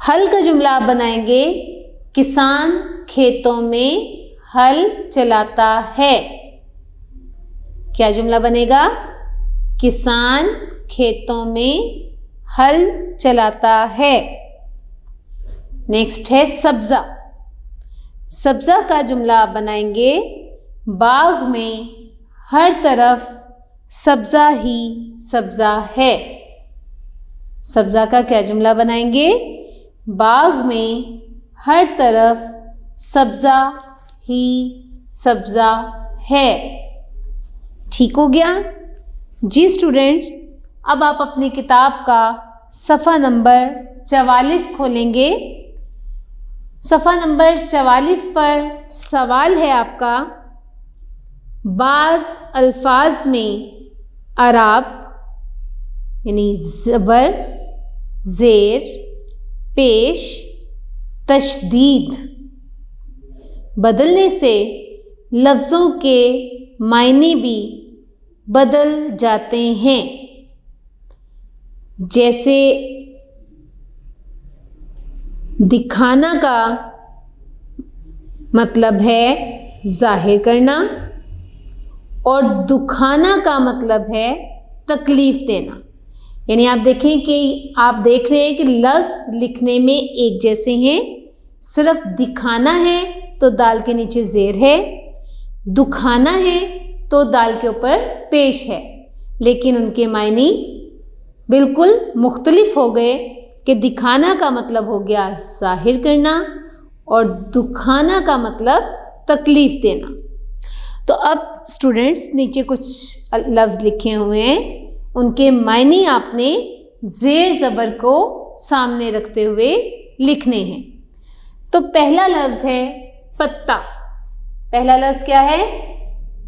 हल का जुमला आप बनाएंगे किसान खेतों में हल चलाता है। क्या जुमला बनेगा? किसान खेतों में हल चलाता है। नेक्स्ट है सब्जा। सब्जा का जुमला आप बनाएंगे बाग में हर तरफ सब्जा ही सब्जा है। सब्जा का क्या जुमला बनाएंगे? बाग में हर तरफ सब्जा ही सब्जा है। ठीक हो गया जी स्टूडेंट्स। अब आप अपनी किताब का सफ़ा नंबर 44 खोलेंगे। सफ़ा नंबर 44 पर सवाल है आपका, बाज़ अल्फाज में अराब यानी ज़बर, ज़ेर, पेश, तशदीद बदलने से लफ्ज़ों के मायने भी बदल जाते हैं। जैसे दिखाना का मतलब है ज़ाहिर करना और दुखाना का मतलब है तकलीफ़ देना। यानी आप देखें कि आप देख रहे हैं कि लफ्ज़ लिखने में एक जैसे हैं, सिर्फ दिखाना है तो दाल के नीचे ज़ेर है, दुखाना है तो दाल के ऊपर पेश है, लेकिन उनके मायने बिल्कुल मुख्तलिफ हो गए कि दिखाना का मतलब हो गया ज़ाहिर करना और दुखाना का मतलब तकलीफ़ देना। तो अब स्टूडेंट्स नीचे कुछ लफ्ज़ लिखे हुए हैं, उनके मायने आपने ज़ेर ज़बर को सामने रखते हुए लिखने हैं। तो पहला लफ्ज़ है पत्ता। पहला लफ्ज़ क्या है?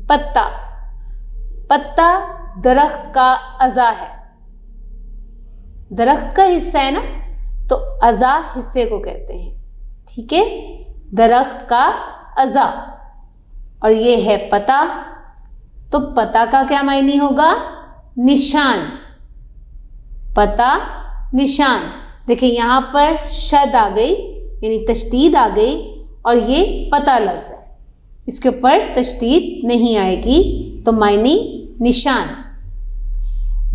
पत्ता। पत्ता दरख्त का अज़ा है, दरख्त का हिस्सा है ना, तो अज़ा हिस्से को कहते हैं, ठीक है, दरख्त का अज़ा। और ये है पता, तो पता का क्या मायने होगा? निशान। पता निशान। देखिए यहाँ पर शद आ गई यानी तशदीद आ गई और ये पता लफ्ज़ है, इसके ऊपर तशदीद नहीं आएगी, तो मायने निशान।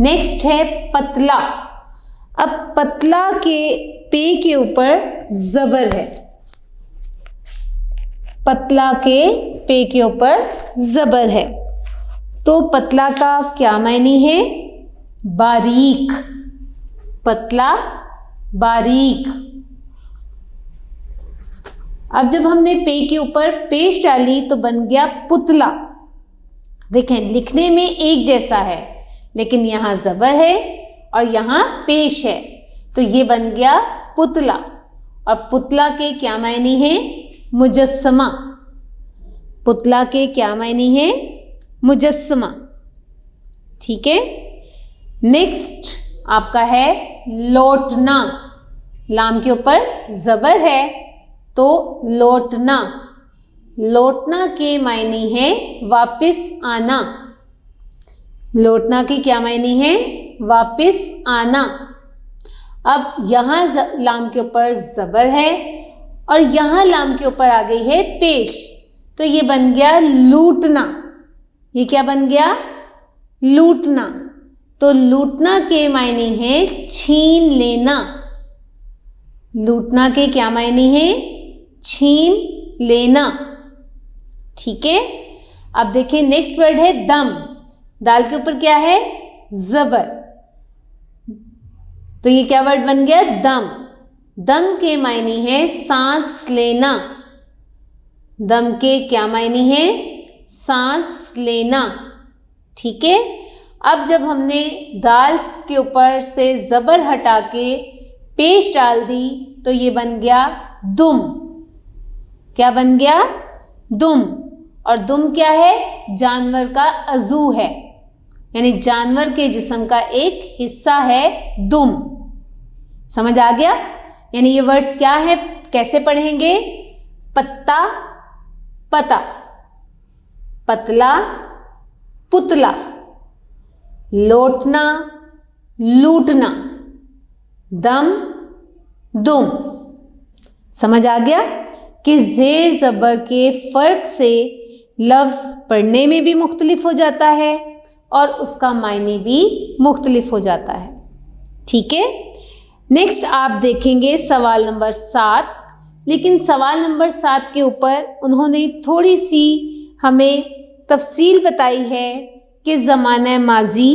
नेक्स्ट है पतला। अब पतला के पे के ऊपर ज़बर है, पतला के पे के ऊपर ज़बर है, तो पतला का क्या मायने है? बारीक। पतला बारीक। अब जब हमने पे के ऊपर पेश डाली तो बन गया पुतला। देखें लिखने में एक जैसा है, लेकिन यहाँ ज़बर है और यहाँ पेश है, तो ये बन गया पुतला। और पुतला के क्या मायने हैं? मुजस्समा। पुतला के क्या मायने हैं? मुजस्समा। ठीक है। नेक्स्ट आपका है लौटना। लाम के ऊपर ज़बर है तो लौटना। लौटना के मायने हैं वापस आना। लौटना के क्या मायने हैं? वापस आना। अब यहाँ लाम के ऊपर ज़बर है और यहाँ लाम के ऊपर आ गई है पेश, तो ये बन गया लूटना। ये क्या बन गया? लूटना। तो लूटना के मायने हैं छीन लेना। लूटना के क्या मायने हैं? छीन लेना। ठीक है। अब देखिए नेक्स्ट वर्ड है दम। दाल के ऊपर क्या है? ज़बर, तो ये क्या वर्ड बन गया? दम। दम के मायने हैं सांस लेना। दम के क्या मायने हैं? सांस लेना। ठीक है। अब जब हमने दाल के ऊपर से ज़बर हटा के पेश डाल दी तो ये बन गया दुम। क्या बन गया? दुम। और दुम क्या है? जानवर का अज़ू है, यानी जानवर के जिस्म का एक हिस्सा है दुम। समझ आ गया? यानी ये वर्ड्स क्या है, कैसे पढ़ेंगे? पत्ता पता, पतला पुतला, लौटना लूटना, दम दुम। समझ आ गया कि ज़ेर ज़बर के फ़र्क से लफ्ज़ पढ़ने में भी मुख्तलिफ हो जाता है और उसका मायने भी मुख्तलिफ हो जाता है। ठीक है। नेक्स्ट आप देखेंगे सवाल नंबर 7। लेकिन सवाल नंबर 7 के ऊपर उन्होंने थोड़ी सी हमें तफसील बताई है कि ज़माना माज़ी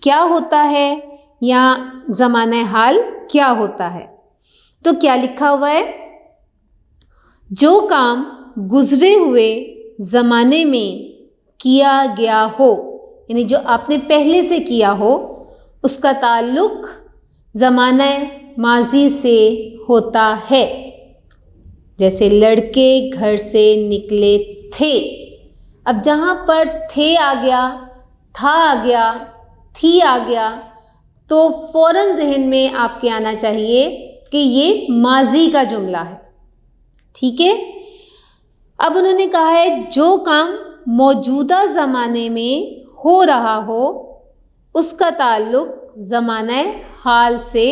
क्या होता है या ज़माना हाल क्या होता है। तो क्या लिखा हुआ है? जो काम गुज़रे हुए ज़माने में किया गया हो, यानी जो आपने पहले से किया हो, उसका ताल्लुक़ ज़माना माज़ी से होता है। जैसे लड़के घर से निकले थे, अब जहाँ पर थे आ गया, था आ गया, थी आ गया, तो फ़ौरन जहन में आपके आना चाहिए कि ये माजी का जुमला है। ठीक है। अब उन्होंने कहा है जो काम मौजूदा ज़माने में हो रहा हो उसका ताल्लुक़ ज़माने हाल से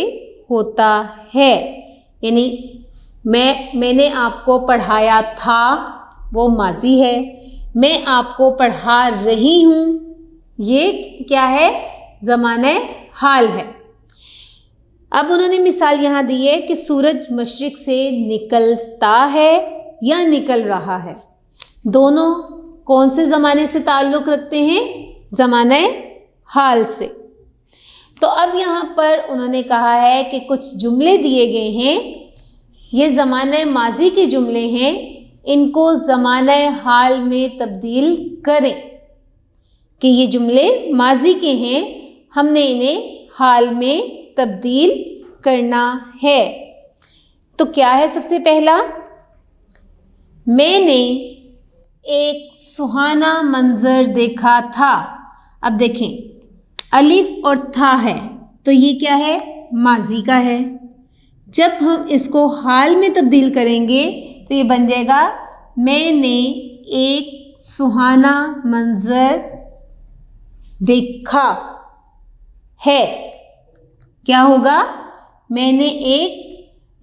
होता है। यानी मैंने आपको पढ़ाया था, वो माजी है। मैं आपको पढ़ा रही हूँ, ये क्या है? ज़माने हाल है। अब उन्होंने मिसाल यहाँ दी है कि सूरज मशरिक़ से निकलता है या निकल रहा है। दोनों कौन से ज़माने से ताल्लुक़ रखते हैं? ज़माने हाल से। तो अब यहाँ पर उन्होंने कहा है कि कुछ जुमले दिए गए हैं, ये ज़माने माजी के जुमले हैं, इनको ज़माने हाल में तब्दील करें। कि ये जुमले माजी के हैं, हमने इन्हें हाल में तब्दील करना है। तो क्या है सबसे पहला? मैंने एक सुहाना मंजर देखा था। अब देखें, अलिफ और था है तो ये क्या है? माजी का है। जब हम इसको हाल में तब्दील करेंगे तो ये बन जाएगा मैंने एक सुहाना मंजर देखा है। क्या होगा? मैंने एक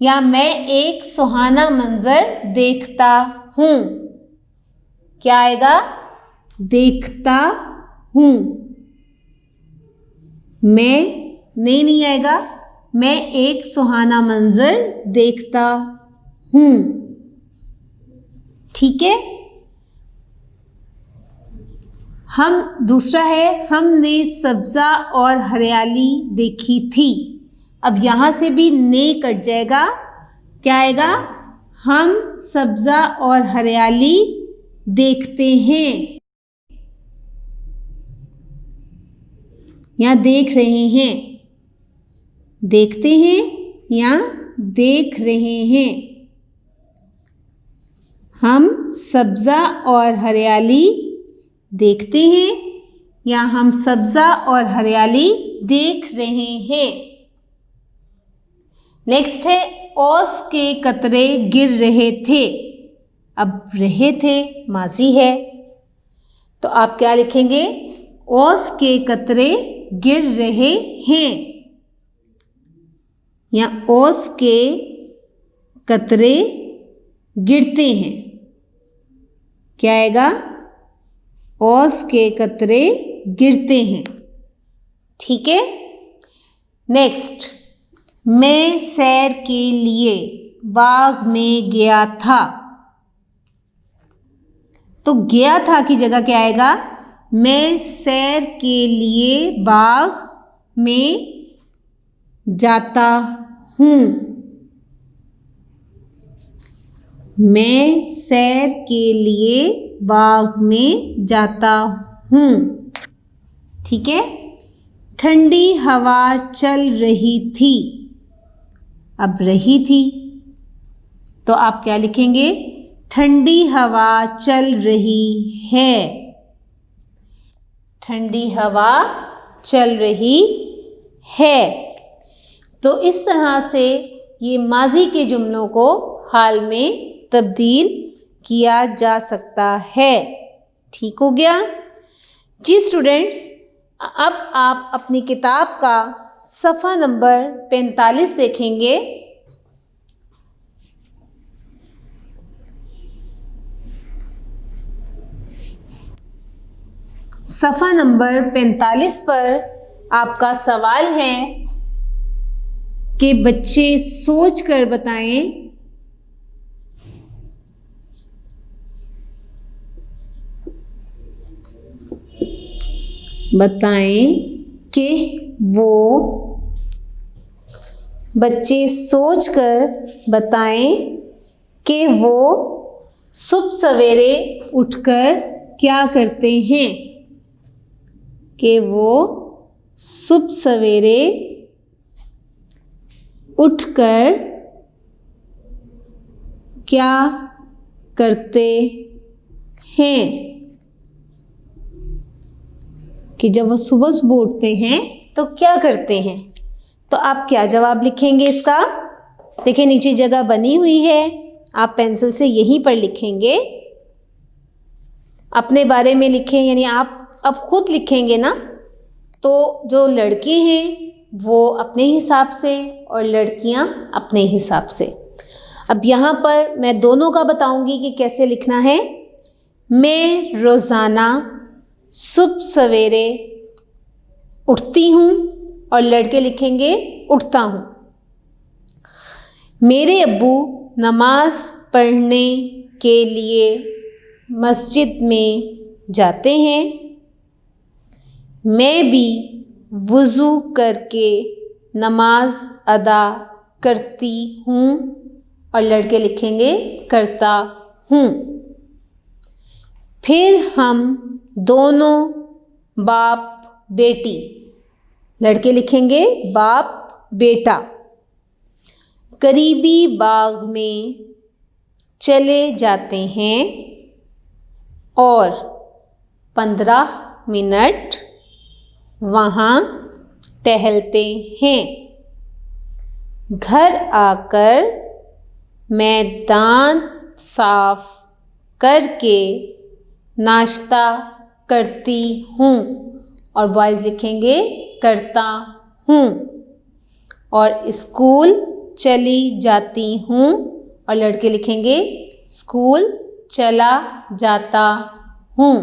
या मैं एक सुहाना मंजर देखता हूँ। क्या आएगा? देखता हूँ। मैं नहीं आएगा। मैं एक सुहाना मंजर देखता हूँ। ठीक है। दूसरा है हमने सब्ज़ा और हरियाली देखी थी। अब यहाँ से भी ने कट जाएगा। क्या आएगा? हम सब्ज़ा और हरियाली देखते हैं या देख रहे हैं। देखते हैं या देख रहे हैं। हम सब्ज़ा और हरियाली देखते हैं या हम सब्ज़ा और हरियाली देख रहे हैं। नेक्स्ट है ओस के कतरे गिर रहे थे। अब रहे थे माजी है तो आप क्या लिखेंगे? ओस के कतरे गिर रहे हैं या ओस के कतरे गिरते हैं। क्या आएगा? ओस के कतरे गिरते हैं। ठीक है। नेक्स्ट, मैं सैर के लिए बाग में गया था। तो गया था की जगह क्या आएगा? मैं सैर के लिए बाग में जाता हूँ। मैं सैर के लिए बाग में जाता हूँ। ठीक है। ठंडी हवा चल रही थी। अब रही थी तो आप क्या लिखेंगे? ठंडी हवा चल रही है। ठंडी हवा चल रही है। तो इस तरह से ये माजी के जुमलों को हाल में तब्दील किया जा सकता है। ठीक हो गया जी स्टूडेंट्स। अब आप अपनी किताब का सफ़ा नंबर 45 देखेंगे। सफ़ा नंबर 45 पर आपका सवाल है कि बच्चे सोच कर बताएं कि वो बच्चे सोच कर बताएं कि वो सुबह सवेरे उठकर क्या करते हैं। कि वो सुबह सवेरे उठकर क्या करते हैं। कि जब वो सुबह सुबह उठते हैं तो क्या करते हैं। तो आप क्या जवाब लिखेंगे इसका? देखिए नीचे जगह बनी हुई है, आप पेंसिल से यहीं पर लिखेंगे। अपने बारे में लिखें, यानी आप अब खुद लिखेंगे ना, तो जो लड़के हैं वो अपने हिसाब से और लड़कियां अपने हिसाब से। अब यहाँ पर मैं दोनों का बताऊंगी कि कैसे लिखना है। मैं रोज़ाना सुबह सवेरे उठती हूँ, और लड़के लिखेंगे उठता हूँ। मेरे अब्बू नमाज पढ़ने के लिए मस्जिद में जाते हैं। मैं भी वज़ू करके नमाज अदा करती हूँ, और लड़के लिखेंगे करता हूँ। फिर हम दोनों बाप बेटी, लड़के लिखेंगे बाप बेटा, करीबी बाग में चले जाते हैं और 15 मिनट वहाँ टहलते हैं। घर आकर मैं दांत साफ करके नाश्ता करती हूँ, और बॉयज़ लिखेंगे करता हूँ। और स्कूल चली जाती हूँ, और लड़के लिखेंगे स्कूल चला जाता हूँ।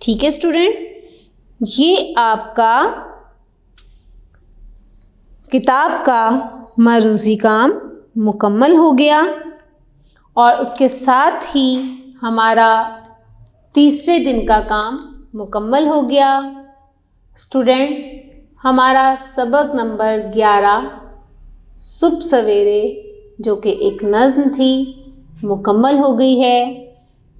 ठीक है स्टूडेंट, ये आपका किताब का मरूज़ी काम मुकम्मल हो गया, और उसके साथ ही हमारा तीसरे दिन का काम मुकम्मल हो गया। स्टूडेंट, हमारा सबक नंबर 11 सुबह सवेरे, जो कि एक नज़्म थी, मुकम्मल हो गई है।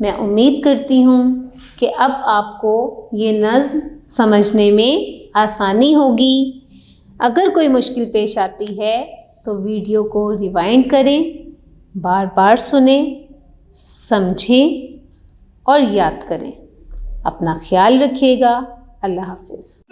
मैं उम्मीद करती हूँ कि अब आपको ये नज़्म समझने में आसानी होगी। अगर कोई मुश्किल पेश आती है तो वीडियो को रिवाइंड करें, बार बार सुनें, समझें और याद करें। अपना ख्याल रखिएगा। अल्लाह हाफ़िज़।